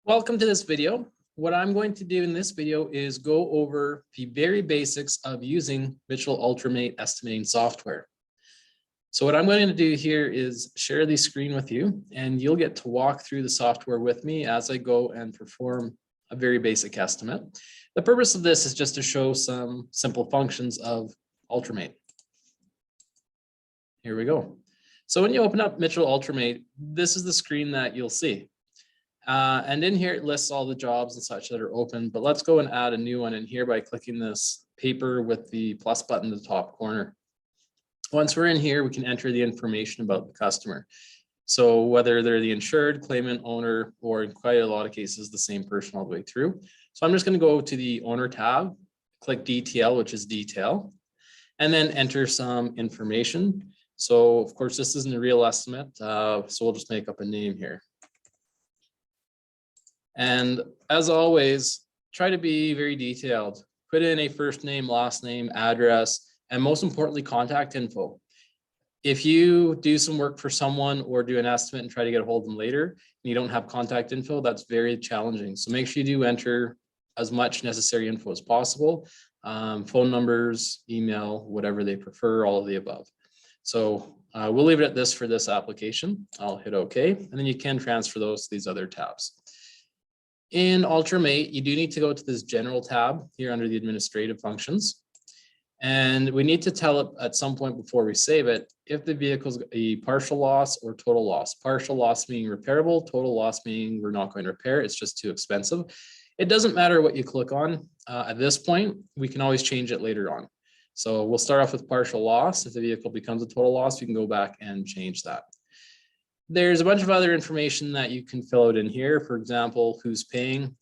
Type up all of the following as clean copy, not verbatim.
Welcome to this video. What I'm going to do in this video is go over the very basics of using Mitchell Ultramate Estimating software. So what I'm going to do here is share the screen with you, and you'll get to walk through the software with me as I go and perform a very basic estimate. The purpose of this is just to show some simple functions of Ultramate. Here we go. So when you open up Mitchell Ultramate, this is the screen that you'll see. And in here, it lists all the jobs and such that are open, but let's go and add a new one in here by clicking this paper with the plus button in the top corner. Once we're in here, we can enter the information about the customer. So whether they're the insured, claimant, owner, or in quite a lot of cases, the same person all the way through. So I'm just going to go to the owner tab, click DTL, which is detail, and then enter some information. So of course, this isn't a real estimate, so we'll just make up a name here. And as always, try to be very detailed. Put in a first name, last name, address, and most importantly, contact info. If you do some work for someone or do an estimate and try to get a hold of them later, and you don't have contact info, that's very challenging. So make sure you do enter as much necessary info as possible. Phone numbers, email, whatever they prefer, all of the above. So we'll leave it at this for this application. I'll hit OK, and then you can transfer those to these other tabs. In Ultramate, you do need to go to this general tab here under the administrative functions. And we need to tell it at some point before we save it, if the vehicle's a partial loss or total loss. Partial loss meaning repairable, total loss meaning we're not going to repair, it's just too expensive. It doesn't matter what you click on at this point, we can always change it later on. So we'll start off with partial loss. If the vehicle becomes a total loss, we can go back and change that. There's a bunch of other information that you can fill out in here. For example, who's paying?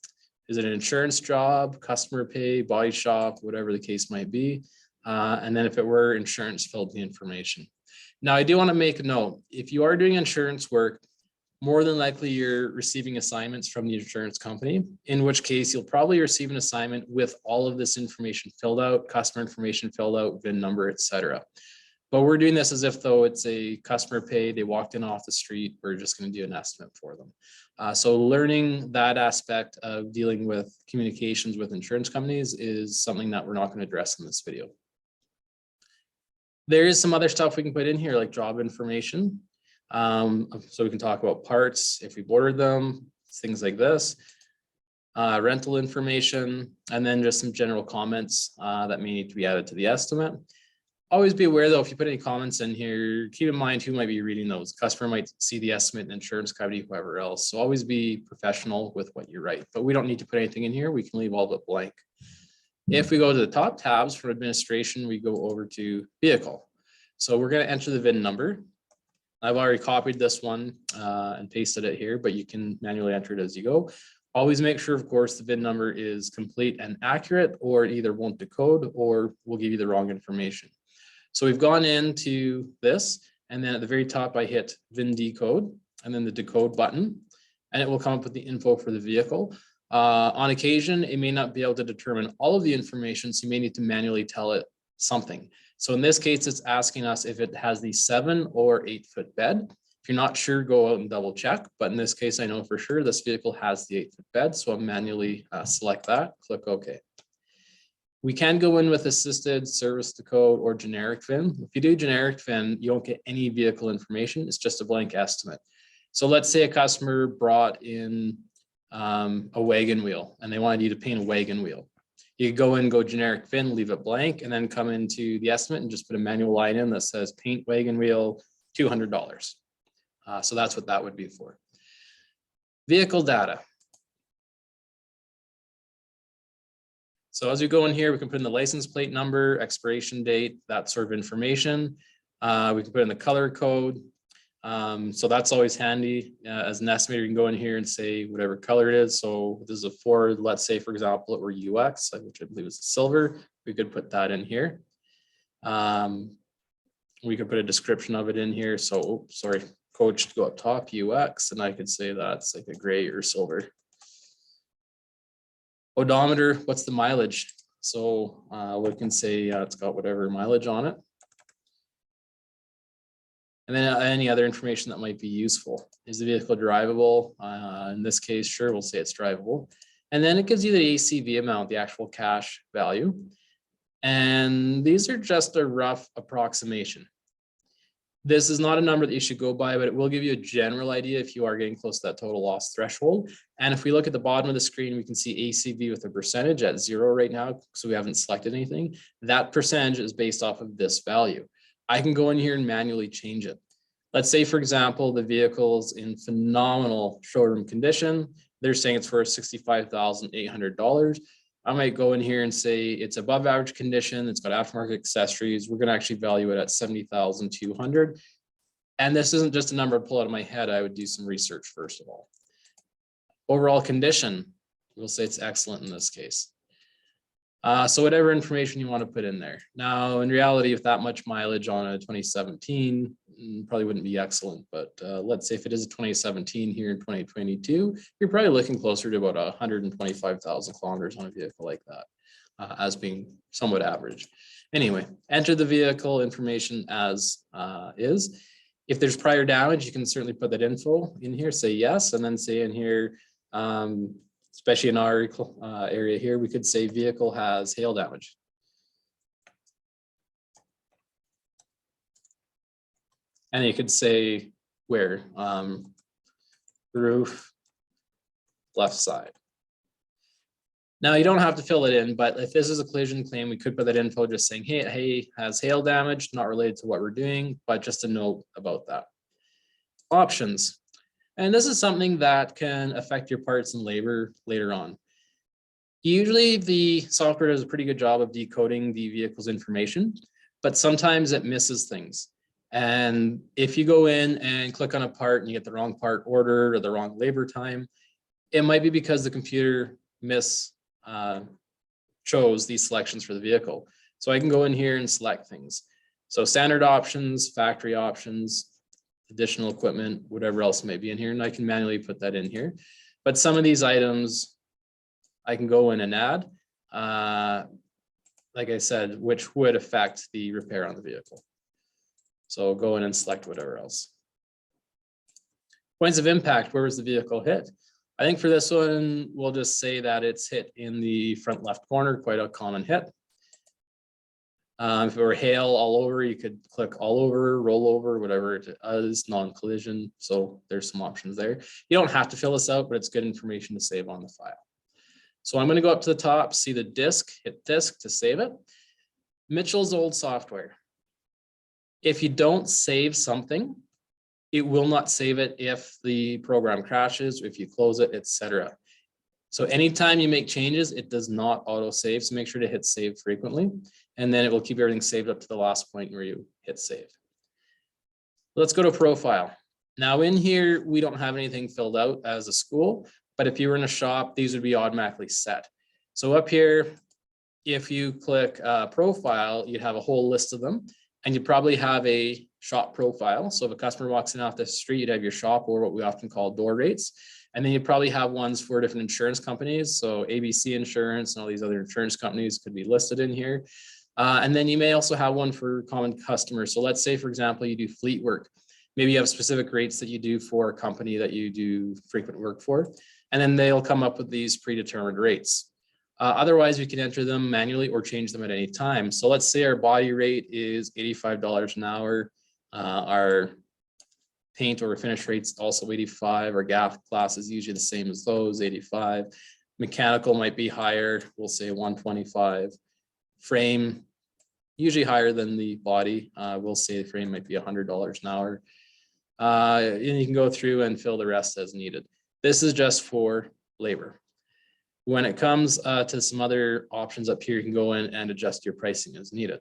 Is it an insurance job, customer pay, body shop, whatever the case might be. And then if it were insurance, fill out the information. Now, I do want to make a note. If you are doing insurance work, more than likely you're receiving assignments from the insurance company, in which case you'll probably receive an assignment with all of this information filled out, customer information filled out, VIN number, etc. But we're doing this as if though it's a customer pay, they walked in off the street, we're just going to do an estimate for them. So learning that aspect of dealing with communications with insurance companies is something that we're not going to address in this video. There is some other stuff we can put in here like job information. So we can talk about parts, if we've ordered them, things like this. Rental information, and then just some general comments that may need to be added to the estimate. Always be aware though, if you put any comments in here, keep in mind who might be reading those. Customer might see the estimate, and insurance company, whoever else. So always be professional with what you write, but we don't need to put anything in here. We can leave all of it blank. If we go to the top tabs for administration, we go over to vehicle. So we're going to enter the VIN number. I've already copied this one and pasted it here, but you can manually enter it as you go. Always make sure, of course, the VIN number is complete and accurate, or it either won't decode or will give you the wrong information. So we've gone into this, and then at the very top, I hit VIN decode and then the decode button, and it will come up with the info for the vehicle. On occasion, it may not be able to determine all of the information, so you may need to manually tell it something. So in this case, it's asking us if it has the 7 or 8 foot bed. If you're not sure, go out and double check. But in this case, I know for sure this vehicle has the 8 foot bed, so I'll manually select that, click OK. We can go in with assisted service decode or generic VIN. If you do generic VIN, you won't get any vehicle information. It's just a blank estimate. So let's say a customer brought in a wagon wheel and they wanted you to paint a wagon wheel. You go in, go generic VIN, leave it blank, and then come into the estimate and just put a manual line in that says paint wagon wheel, $200. So that's what that would be for. Vehicle data. So as we go in here, we can put in the license plate number, expiration date, that sort of information. We can put in the color code. So that's always handy. As an estimator, you can go in here and say whatever color it is. So this is a Ford, let's say, for example, it were UX, which I believe is silver. We could put that in here. We could put a description of it in here. So, sorry, code should go up top, UX, and I could say that's like a gray or silver. Odometer, what's the mileage? So we can say it's got whatever mileage on it. And then any other information that might be useful. Is the vehicle drivable? In this case, sure, we'll say it's drivable. And then it gives you the ACV amount, the actual cash value. And these are just a rough approximation. This is not a number that you should go by, but it will give you a general idea if you are getting close to that total loss threshold. And if we look at the bottom of the screen, we can see ACV with a percentage at 0 right now, so we haven't selected anything. That percentage is based off of this value. I can go in here and manually change it. Let's say, for example, the vehicle's in phenomenal showroom condition. They're saying it's for $65,800. I might go in here and say it's above average condition. It's got aftermarket accessories. We're going to actually value it at $70,200. And this isn't just a number to pull out of my head. I would do some research first of all. Overall condition, we'll say it's excellent in this case. So whatever information you want to put in there. Now, in reality, with that much mileage on a 2017, probably wouldn't be excellent. But let's say if it is a 2017 here in 2022, you're probably looking closer to about 125,000 kilometers on a vehicle like that, as being somewhat average. Anyway, enter the vehicle information as is. If there's prior damage, you can certainly put that info in here, say yes, and then say in here, especially in our area here, we could say vehicle has hail damage. And you could say where, roof, left side. Now you don't have to fill it in, but if this is a collision claim, we could put that info just saying, hey, has hail damage, not related to what we're doing, but just a note about that. Options. And this is something that can affect your parts and labor later on. Usually the software does a pretty good job of decoding the vehicle's information, but sometimes it misses things. And if you go in and click on a part and you get the wrong part ordered or the wrong labor time, it might be because the computer chose these selections for the vehicle. So I can go in here and select things. So standard options, factory options, additional equipment, whatever else may be in here, and I can manually put that in here. But some of these items I can go in and add, like I said, which would affect the repair on the vehicle. So go in and select whatever else. Points of impact, where was the vehicle hit? I think for this one, we'll just say that it's hit in the front left corner, quite a common hit. If it were hail all over, you could click all over, roll over, whatever it is, non-collision. So there's some options there. You don't have to fill this out, but it's good information to save on the file. So I'm going to go up to the top, see the disk, hit disk to save it. Mitchell's old software. If you don't save something, it will not save it if the program crashes, if you close it, etc. So anytime you make changes, it does not auto save. So make sure to hit save frequently, and then it will keep everything saved up to the last point where you hit save. Let's go to profile. Now in here, we don't have anything filled out as a school, but if you were in a shop, these would be automatically set. So up here, if you click profile, you'd have a whole list of them, and you probably have a shop profile. So if a customer walks in off the street, you'd have your shop, or what we often call door rates. And then you probably have ones for different insurance companies. So ABC Insurance and all these other insurance companies could be listed in here. And then you may also have one for common customers. So let's say, for example, you do fleet work. Maybe you have specific rates that you do for a company that you do frequent work for, and then they'll come up with these predetermined rates. Otherwise, we can enter them manually or change them at any time. So let's say our body rate is $85 an hour. Our paint or finish rates also 85. Our GAF class is usually the same as those, 85. Mechanical might be higher, we'll say 125. Frame, usually higher than the body. We'll say the frame might be $100 an hour. And you can go through and fill the rest as needed. This is just for labor. When it comes to some other options up here, you can go in and adjust your pricing as needed.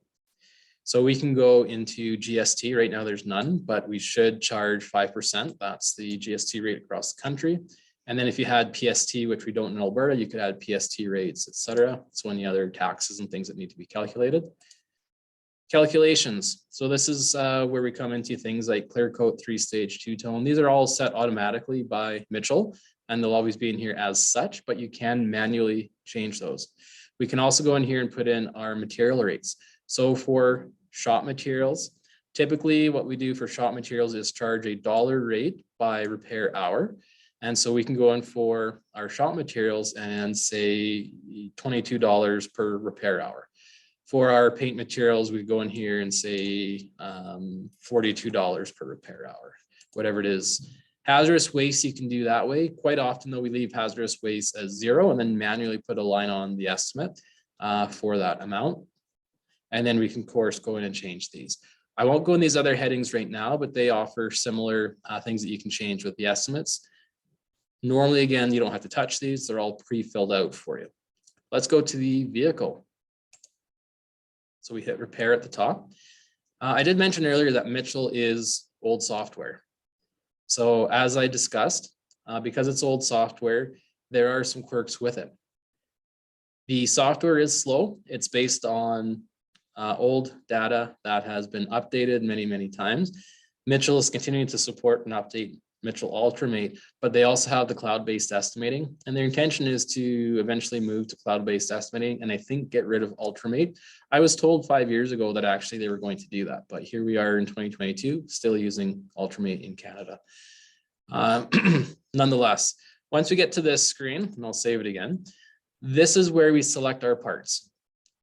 So we can go into GST. Right now there's none, but we should charge 5%. That's the GST rate across the country. And then if you had PST, which we don't in Alberta, you could add PST rates, etc. So any other taxes and things that need to be calculated. Calculations. So this is where we come into things like clear coat, 3-stage, 2-tone. These are all set automatically by Mitchell, and they'll always be in here as such, but you can manually change those. We can also go in here and put in our material rates. So for shop materials, Typically, what we do for shop materials is charge a dollar rate by repair hour. And so we can go in for our shop materials and say $22 per repair hour. For our paint materials, we go in here and say $42 per repair hour, whatever it is. Hazardous waste, you can do that way. Quite often, though, we leave hazardous waste as 0 and then manually put a line on the estimate for that amount. And then we can, of course, go in and change these. I won't go in these other headings right now, but they offer similar things that you can change with the estimates. Normally, again, you don't have to touch these. They're all pre-filled out for you. Let's go to the vehicle. So we hit repair at the top. I did mention earlier that Mitchell is old software. So as I discussed, because it's old software, there are some quirks with it. The software is slow. It's based on old data that has been updated many, many times. Mitchell is continuing to support and update Mitchell Ultramate, but they also have the cloud-based estimating, and their intention is to eventually move to cloud-based estimating and I think get rid of Ultramate. I was told 5 years ago that actually they were going to do that, but here we are in 2022, still using Ultramate in Canada. Nonetheless, once we get to this screen, and I'll save it again, this is where we select our parts.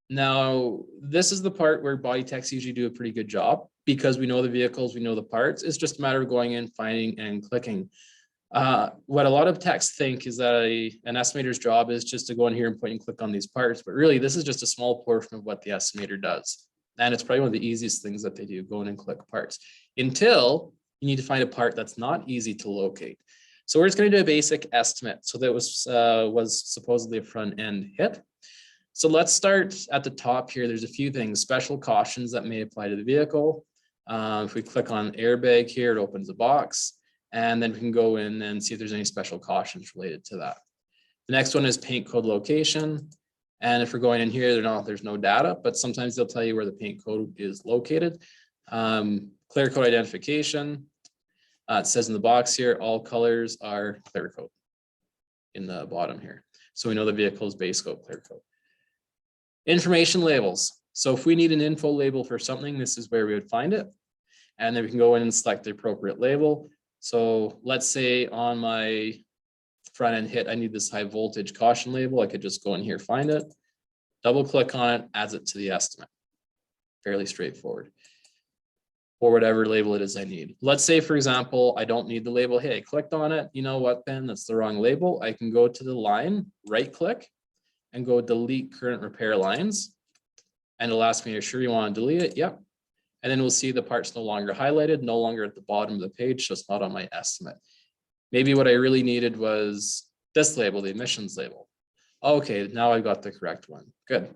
Now, this is the part where body techs usually do a pretty good job because we know the vehicles, we know the parts. It's just a matter of going in, finding and clicking. What a lot of techs think is that an estimator's job is just to go in here and point and click on these parts, but really this is just a small portion of what the estimator does. And it's probably one of the easiest things that they do, go in and click parts, until you need to find a part that's not easy to locate. So we're just going to do a basic estimate. So that was supposedly a front end hit. So let's start at the top here. There's a few things, special cautions that may apply to the vehicle. If we click on airbag here, it opens a box, and then we can go in and see if there's any special cautions related to that. The next one is paint code location. And if we're going in here, there's no data, but sometimes they'll tell you where the paint code is located. Clear code identification. It says in the box here, all colors are clear code in the bottom here. So we know the vehicle's base code clear code. Information labels. So if we need an info label for something, this is where we would find it. And then we can go in and select the appropriate label. So let's say on my front end hit, I need this high voltage caution label. I could just go in here, find it, double click on it, adds it to the estimate. Fairly straightforward. Or whatever label it is I need. Let's say, for example, I don't need the label. Hey, I clicked on it. You know what, Ben? That's the wrong label. I can go to the line, right click, and go delete current repair lines. And it'll ask me, are you sure you want to delete it? Yep. And then we'll see the part's no longer highlighted, no longer at the bottom of the page, so it's not on my estimate. Maybe what I really needed was this label, the emissions label. Okay, now I've got the correct one. Good.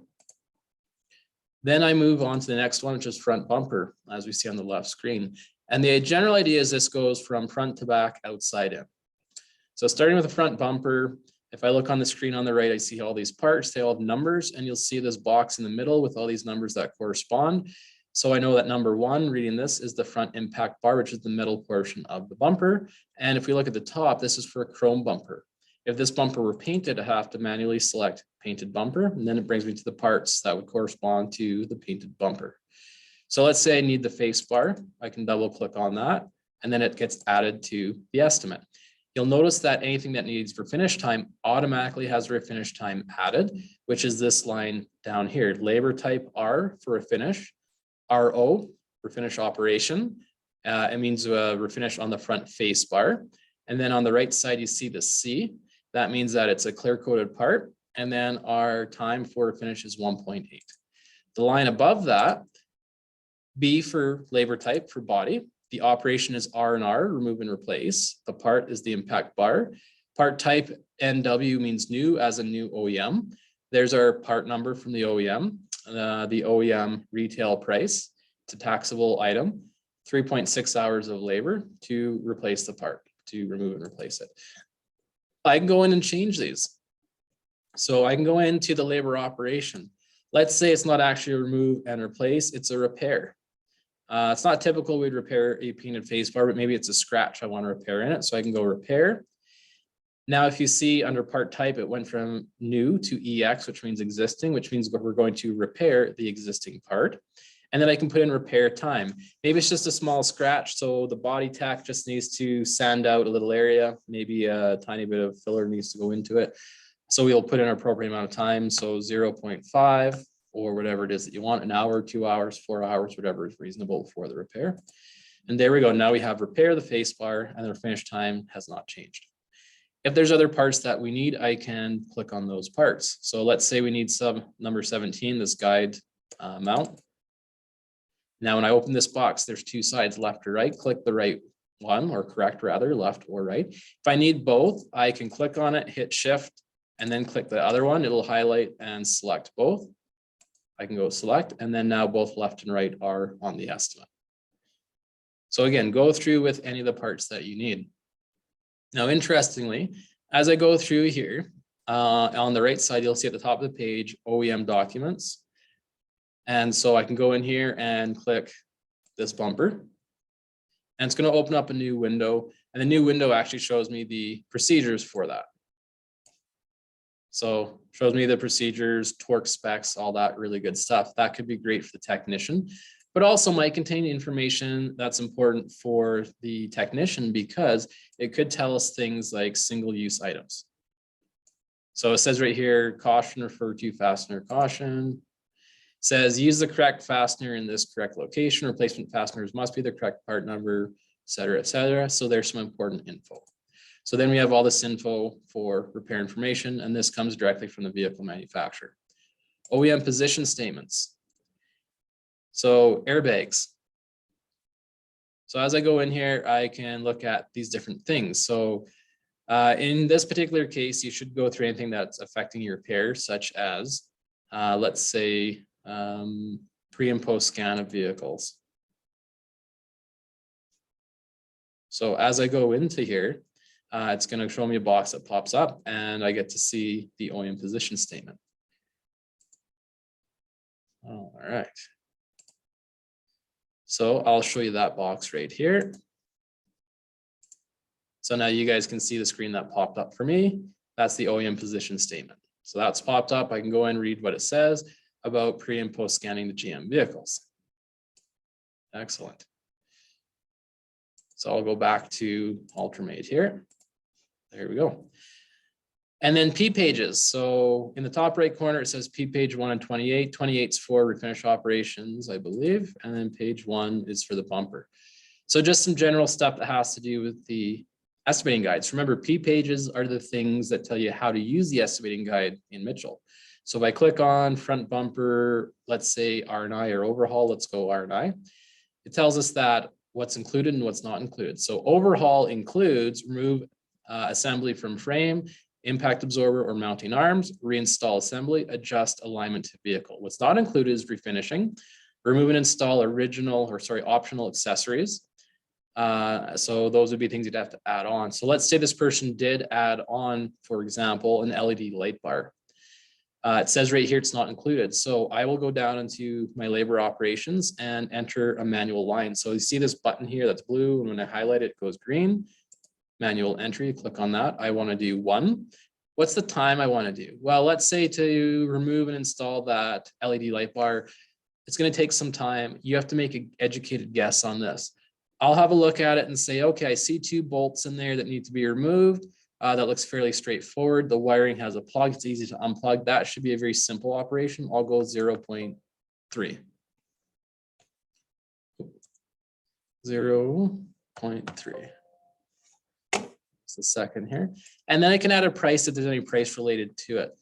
Then I move on to the next one, which is front bumper, as we see on the left screen. And the general idea is this goes from front to back, outside in. So starting with the front bumper, if I look on the screen on the right, I see all these parts, they all have numbers, and you'll see this box in the middle with all these numbers that correspond. So I know that number 1, reading this, is the front impact bar, which is the middle portion of the bumper. And if we look at the top, this is for a chrome bumper. If this bumper were painted, I have to manually select painted bumper, and then it brings me to the parts that would correspond to the painted bumper. So let's say I need the face bar. I can double click on that, and then it gets added to the estimate. You'll notice that anything that needs for finish time automatically has a refinish time added, which is this line down here. Labor type R for refinish, RO, refinish operation. It means refinish on the front face bar. And then on the right side, you see the C. That means that it's a clear coated part. And then our time for finish is 1.8. The line above that, B for labor type for body. The operation is R&R, remove and replace. The part is the impact bar. Part type NW means new, as a new OEM. There's our part number from the OEM. The OEM retail price. It's a taxable item. 3.6 hours of labor to replace the part, to remove and replace it. I can go in and change these. So I can go into the labor operation. Let's say it's not actually a remove and replace, it's a repair. It's not typical we'd repair a painted face bar, but maybe it's a scratch I want to repair in it. So I can go repair. Now, if you see under part type, it went from new to EX, which means existing, which means we're going to repair the existing part. And then I can put in repair time. Maybe it's just a small scratch, so the body tack just needs to sand out a little area. Maybe a tiny bit of filler needs to go into it. So we'll put in an appropriate amount of time, so 0.5 or whatever it is that you want, an hour, 2 hours, 4 hours, whatever is reasonable for the repair. And there we go. Now we have repair the face bar, and the finish time has not changed. If there's other parts that we need, I can click on those parts. So let's say we need sub number 17, this guide mount. Now, when I open this box, there's two sides, left or right. Click the right one, or correct rather, left or right. If I need both, I can click on it, hit shift, and then click the other one. It'll highlight and select both. I can go select, and then now both left and right are on the estimate. So again, go through with any of the parts that you need. Now, interestingly, as I go through here, on the right side, you'll see at the top of the page, OEM documents. And so I can go in here and click this bumper. And it's going to open up a new window. And the new window actually shows me the procedures for that. So shows me the procedures, torque specs, all that really good stuff. That could be great for the technician, but also might contain information that's important for the technician because it could tell us things like single-use items. So it says right here, caution, refer to fastener caution. It says use the correct fastener in this correct location. Replacement fasteners must be the correct part number, et cetera, et cetera. So there's some important info. So then we have all this info for repair information, and this comes directly from the vehicle manufacturer. OEM position statements. So airbags. So as I go in here, I can look at these different things. So in this particular case, you should go through anything that's affecting your repair, such as, let's say, pre and post scan of vehicles. So as I go into here, it's going to show me a box that pops up, and I get to see the OEM position statement. All right. So I'll show you that box right here. So now you guys can see the screen that popped up for me. That's the OEM position statement. So that's popped up. I can go and read what it says about pre and post scanning the GM vehicles. Excellent. So I'll go back to Ultramate here. There we go. And then P pages. So in the top right corner, it says P page 1 and 28. 28 is for refinish operations, I believe. And then page 1 is for the bumper. So just some general stuff that has to do with the estimating guides. Remember, P pages are the things that tell you how to use the estimating guide in Mitchell. So if I click on front bumper, let's say R&I or overhaul, let's go R&I. It tells us that what's included and what's not included. So overhaul includes remove assembly from frame, impact absorber or mounting arms, reinstall assembly, adjust alignment to vehicle. What's not included is refinishing, remove and install optional accessories. So those would be things you'd have to add on. So let's say this person did add on, for example, an LED light bar. It says right here it's not included. So I will go down into my labor operations and enter a manual line. So you see this button here that's blue, and when I highlight it, it goes green. Manual entry, click on that. I want to do 1. What's the time I want to do? Well, let's say to remove and install that LED light bar, it's going to take some time. You have to make an educated guess on this. I'll have a look at it and say, okay, I see 2 bolts in there that need to be removed. That looks fairly straightforward. The wiring has a plug. It's easy to unplug. That should be a very simple operation. I'll go 0.3. 0.3. Just a second here. And then I can add a price if there's any price related to it.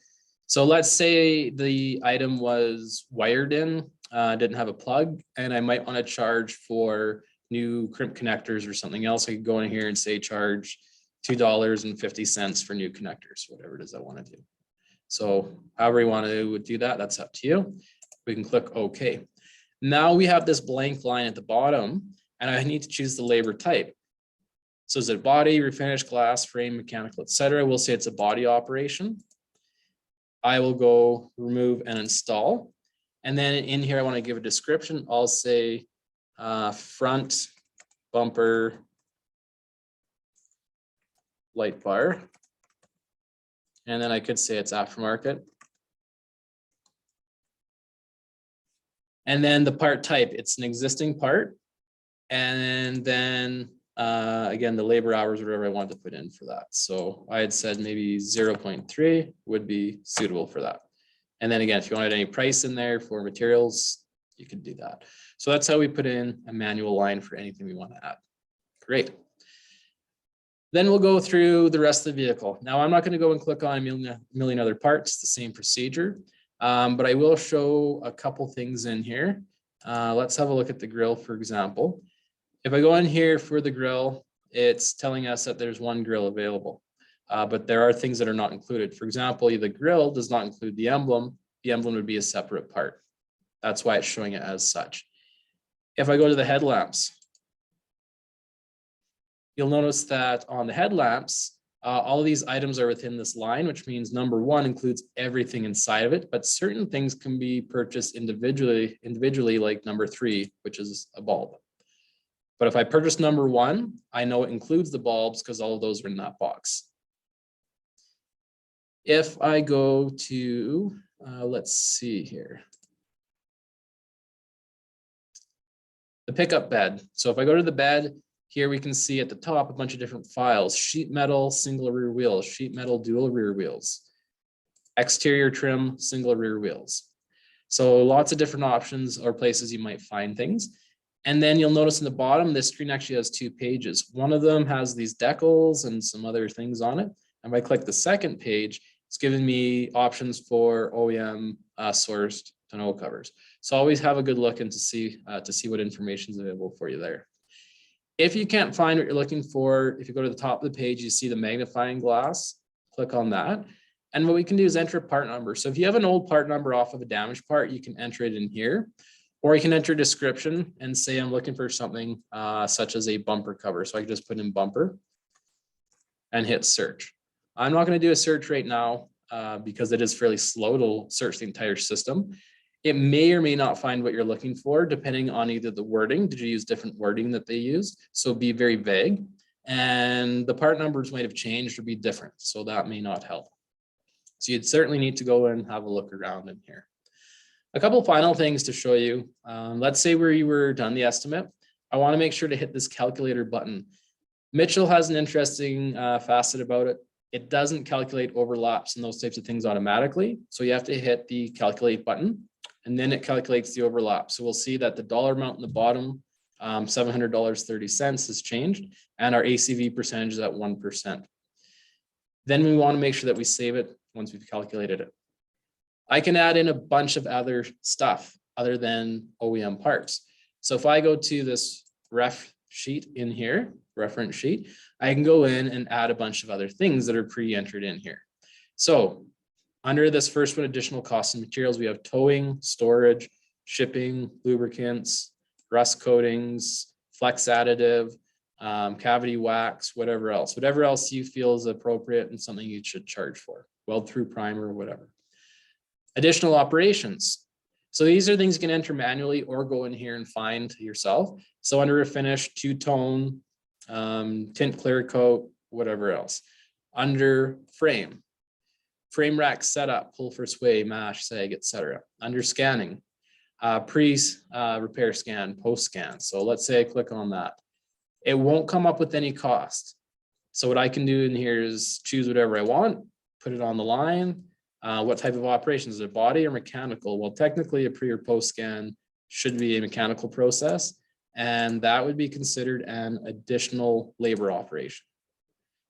So let's say the item was wired in, didn't have a plug, and I might want to charge for new crimp connectors or something else. I could go in here and say charge $2.50 for new connectors, whatever it is I want to do. So however you want to do that, that's up to you. We can click OK. Now we have this blank line at the bottom, and I need to choose the labor type. So is it body, refinish, glass, frame, mechanical, etc.? We'll say it's a body operation. I will go remove and install. And then in here, I want to give a description. I'll say front bumper light bar. And then I could say it's aftermarket. And then the part type, it's an existing part. And then again, the labor hours, whatever I want to put in for that. So I had said maybe 0.3 would be suitable for that. And then again, if you wanted any price in there for materials, you could do that. So that's how we put in a manual line for anything we want to add. Great. Then we'll go through the rest of the vehicle. Now, I'm not going to go and click on a million other parts, the same procedure, but I will show a couple things in here. Let's have a look at the grill, for example. If I go in here for the grill, it's telling us that there's one grill available, but there are things that are not included. For example, the grill does not include the emblem. The emblem would be a separate part. That's why it's showing it as such. If I go to the headlamps, you'll notice that on the headlamps, all of these items are within this line, which means number one includes everything inside of it, but certain things can be purchased individually, like number 3, which is a bulb. But if I purchase number 1, I know it includes the bulbs because all of those are in that box. If I go to, let's see here, the pickup bed. So if I go to the bed, here we can see at the top a bunch of different files: sheet metal, single rear wheels, sheet metal, dual rear wheels, exterior trim, single rear wheels. So lots of different options or places you might find things. And then you'll notice in the bottom, this screen actually has 2 pages. One of them has these decals and some other things on it. And if I click the second page, it's giving me options for OEM sourced tonneau covers. So always have a good look and to see what information is available for you there. If you can't find what you're looking for, if you go to the top of the page, you see the magnifying glass, click on that. And what we can do is enter a part number. So if you have an old part number off of a damaged part, you can enter it in here, or you can enter a description and say, I'm looking for something such as a bumper cover. So I can just put in bumper and hit search. I'm not going to do a search right now because it is fairly slow to search the entire system. It may or may not find what you're looking for, depending on either the wording. Did you use different wording that they use? So be very vague. And the part numbers might have changed or be different. So that may not help. So you'd certainly need to go and have a look around in here. A couple final things to show you. Let's say where you were done the estimate. I want to make sure to hit this calculator button. Mitchell has an interesting facet about it. It doesn't calculate overlaps and those types of things automatically. So you have to hit the calculate button, and then it calculates the overlap. So we'll see that the dollar amount in the bottom, $700.30 has changed, and our ACV percentage is at 1%. Then we want to make sure that we save it once we've calculated it. I can add in a bunch of other stuff other than OEM parts. So if I go to this ref sheet in here, reference sheet, I can go in and add a bunch of other things that are pre-entered in here. So under this first one, additional costs and materials, we have towing, storage, shipping, lubricants, rust coatings, flex additive, cavity wax, whatever else you feel is appropriate and something you should charge for, weld through primer or whatever. Additional operations. So these are things you can enter manually or go in here and find yourself. So under a finish, two-tone, tint clear coat, whatever else. Under frame rack setup, pull for sway, mash, sag, etc. Under scanning, repair scan, post scan. So let's say I click on that. It won't come up with any cost. So what I can do in here is choose whatever I want, put it on the line. What type of operations, is it body or mechanical? Well, technically a pre or post scan should be a mechanical process, and that would be considered an additional labor operation.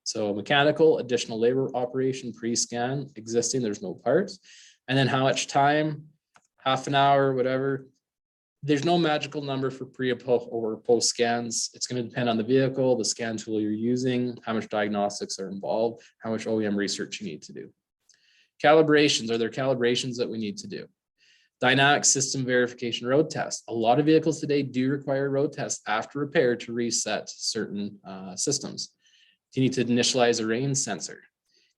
So mechanical, additional labor operation, pre-scan, existing, there's no parts. And then how much time, half an hour, whatever. There's no magical number for pre or post scans. It's going to depend on the vehicle, the scan tool you're using, how much diagnostics are involved, how much OEM research you need to do. Calibrations, are there calibrations that we need to do? Dynamic system verification road test. A lot of vehicles today do require road tests after repair to reset certain systems. You need to initialize a rain sensor,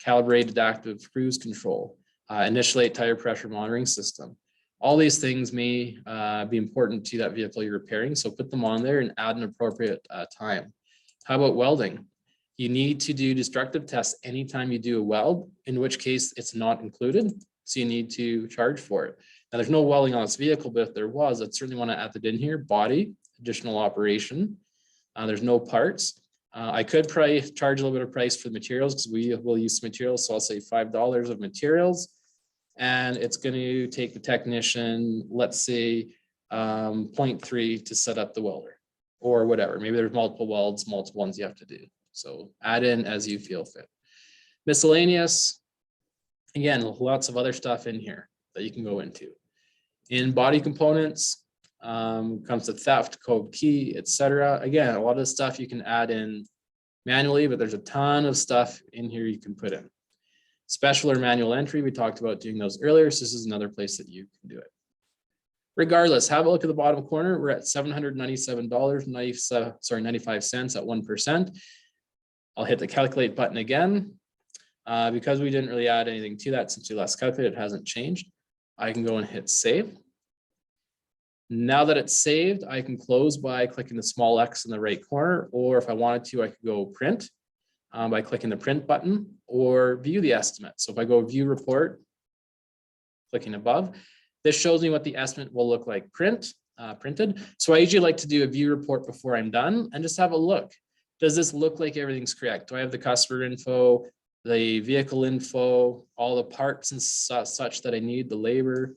calibrate adaptive cruise control, initiate tire pressure monitoring system. All these things may be important to that vehicle you're repairing, so put them on there and add an appropriate time. How about welding? You need to do destructive tests anytime you do a weld, in which case it's not included, so you need to charge for it. Now there's no welding on this vehicle, but if there was, I'd certainly want to add that in here. Body, additional operation. There's no parts. I could probably charge a little bit of price for the materials because we will use some materials. So I'll say $5 of materials. And it's going to take the technician, let's say 0.3 to set up the welder or whatever. Maybe there's multiple welds, multiple ones you have to do. So add in as you feel fit. Miscellaneous, again, lots of other stuff in here that you can go into. In body components, comes to theft, code key, etc. Again, a lot of the stuff you can add in manually, but there's a ton of stuff in here you can put in. Special or manual entry, we talked about doing those earlier, so this is another place that you can do it. Regardless, have a look at the bottom corner. We're at $797.95 at 1%. I'll hit the calculate button again. Because we didn't really add anything to that since we last calculated, it hasn't changed. I can go and hit save. Now that it's saved, I can close by clicking the small X in the right corner, or if I wanted to, I could go print by clicking the print button or view the estimate. So if I go view report, clicking above, this shows me what the estimate will look like printed. So I usually like to do a view report before I'm done and just have a look. Does this look like everything's correct? Do I have the customer info, the vehicle info, all the parts and such that I need, the labor?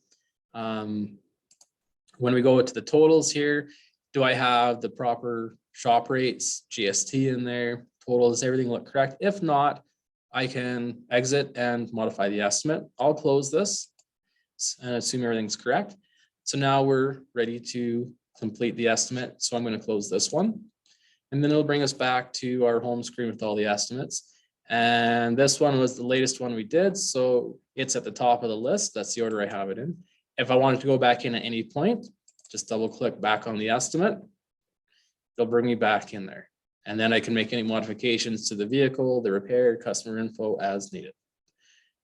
When we go to the totals here, do I have the proper shop rates, GST in there, total, does everything look correct? If not, I can exit and modify the estimate. I'll close this and assume everything's correct. So now we're ready to complete the estimate. So I'm going to close this one. And then it'll bring us back to our home screen with all the estimates. And this one was the latest one we did. So it's at the top of the list. That's the order I have it in. If I wanted to go back in at any point, just double click back on the estimate. They'll bring me back in there. And then I can make any modifications to the vehicle, the repair, customer info as needed.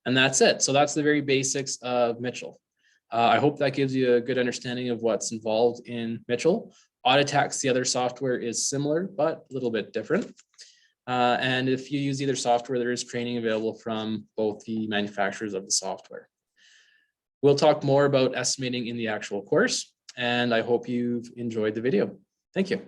And that's it. So that's the very basics of Mitchell. I hope that gives you a good understanding of what's involved in Mitchell. Autotax, the other software, is similar, but a little bit different. And if you use either software, there is training available from both the manufacturers of the software. We'll talk more about estimating in the actual course, and I hope you've enjoyed the video. Thank you.